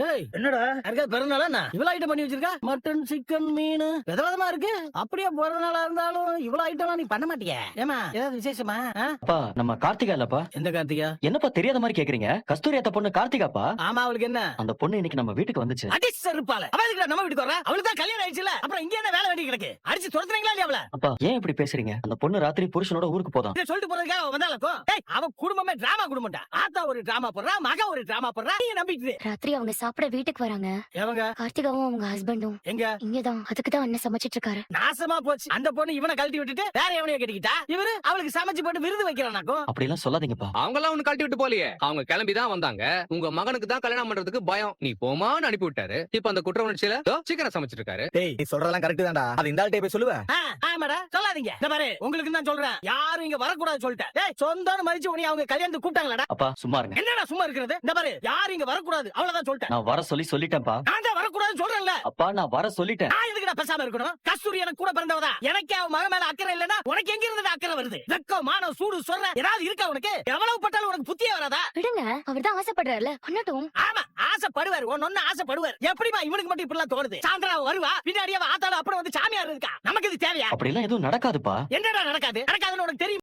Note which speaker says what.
Speaker 1: ஏய் என்னடா யாருக்காவது பிறந்தநாளா என்ன இவ்வளவு ஐட்டம் பண்ணி வச்சிருக்க? மட்டன், சிக்கன், மீன் விதவிதமா இருக்கு. அப்படியே பிறந்த நாளா இருந்தாலும் இவ்வளவு ஐட்டம் நீ பண்ண மாட்டிய? ஏமா ஏதாவது விசேஷமா?
Speaker 2: அப்பா நம்ம கார்த்திகா இல்லப்பா.
Speaker 1: எந்த கார்த்திகா?
Speaker 2: என்னப்பா தெரியாத மாதிரி கேக்குறீங்க? கஸ்தூரி அத்த பொண்ணு கார்த்திகாப்பா.
Speaker 1: ஆமா, அவளுக்கு என்ன?
Speaker 2: அந்த பொண்ணு இன்னைக்கு நம்ம வீட்டுக்கு வந்துச்சு.
Speaker 1: அடிச்சு இருப்பாள. அவ எதுக்கு நம்ம வீட்டுக்கு வரா? அவளுக்கு தான் கல்யாணம் ஆயிடுச்சுல. அப்புறம் இங்க என்ன வேலை வேண்டி கிடக்கு? அடிச்சு துரத்துறீங்களா இல்லையா அவள?
Speaker 2: அப்பா ஏன் இப்படி பேசுறீங்க? அந்த பொண்ணு ராத்திரி புருஷனோட ஊருக்கு போதான்.
Speaker 1: இதை சொல்லிட்டு போறதுக்காக அவ வந்தாலக்கும். ஏய், அவ குடும்பமே டிராமா குடும்பம்டா. ஆத்தா ஒரு டிராமா போடுறா, மக ஒரு டிராமா போடுறா. நீ நம்பிட்டு
Speaker 3: ராத்திரி அவங்க சாப்பிட வீட்டுக்கு வராங்க.
Speaker 1: எவங்க?
Speaker 3: கார்த்திகாவும் அவங்க ஹஸ்பண்டும்.
Speaker 1: எங்க?
Speaker 3: இங்கதான். அதுக்குதான் அண்ணன் சமைச்சிட்டு இருக்காரு.
Speaker 1: நாசமா போச்சு. அந்த பொண்ணு இவனை கழட்டி விட்டுட்டு வேற எவனையோ கட்டிக்கிட்டா. இவரு அவளுக்கு சமைச்சு போட்டு விருது வைக்கிறானாக்கும்.
Speaker 2: அப்படி எல்லாம் சொல்லாதீங்கப்பா.
Speaker 4: அவங்க எல்லாம் ஒண்ணு கழட்டி விட்டு போலியே. அவங்க கிளம்பிதான் வந்தாங்க. உங்க மகனுக்கு தான் கல்யாணம் பண்றதுக்கு பயம். நீ போமான்னு அனுப்பி விட்டாரு. இப்ப அந்த குற்ற உணர்ச்சியில சிக்கனை சமைச்சிட்டு இருக்காரு.
Speaker 5: டேய் நீ சொல்றதெல்லாம் கரெக்ட் தான்டா. அது இந்த ஆள்கிட்ட போய் சொல்லுவ.
Speaker 1: ஆமாடா, சொல்லாதீங்க. இந்த பாரு, உங்களுக்கு தான் சொல்றேன். யாரும் இங்க வரக்கூடாது சொல்லிட்டேன். டேய், சொந்தம்னு மதிச்சு உன்னை அவங்க கல்யாணத்துக்கு கூப்பிட்டாங்களாடா?
Speaker 2: அப்பா சும்மா இருங்க.
Speaker 1: என்னடா சும்மா இருக்கிறது? இந்த பாரு, யாரும் இங்க வரக்கூடாது. அவ்வளவுதான் சொல்லிட்டேன்.
Speaker 2: நான் வர சொல்லிட்டேன்ப்பா.
Speaker 1: நான் தான் வரக்கூடாதுன்னு சொல்றேன்ல.
Speaker 2: அப்பா நான் வர சொல்லிட்டேன்.
Speaker 1: நான் எதுக்குடா பேசாம இருக்கணும்? கஸ்தூரி எனக்கு கூட பிறந்தவதா. எனக்கே அவன் மகன் மேல அக்கறை இல்லனா உனக்கு எங்க இருந்து அக்கறை வருது? வெக்கம், மானம், சூடு சொல்ற ஏதாவது இருக்கா உனக்கு? எவ்வளவு பட்டாலும் உனக்கு புத்தியே வராதா?
Speaker 3: விடுங்க, அவர்தான் ஆசைப்படுறாருல, பண்ணட்டும்.
Speaker 1: ஆமா, ஆசைப்படுவார். ஒன்னு ஆசைப்படுவார். எப்படிமா இவனுக்கு மட்டும் இப்படி எல்லாம் தோணுது? சாயந்தரம் அவ வருவா, பின்னாடியே அவ ஆத்தாட அப்புறம் வந்து சாமியார் இருக்கா. நமக்கு இது தேவையா?
Speaker 2: அப்படி எல்லாம் எதுவும் நடக்காதுப்பா.
Speaker 1: என்னடா நடக்காது? நடக்காதுன்னு உனக்கு தெரியும்.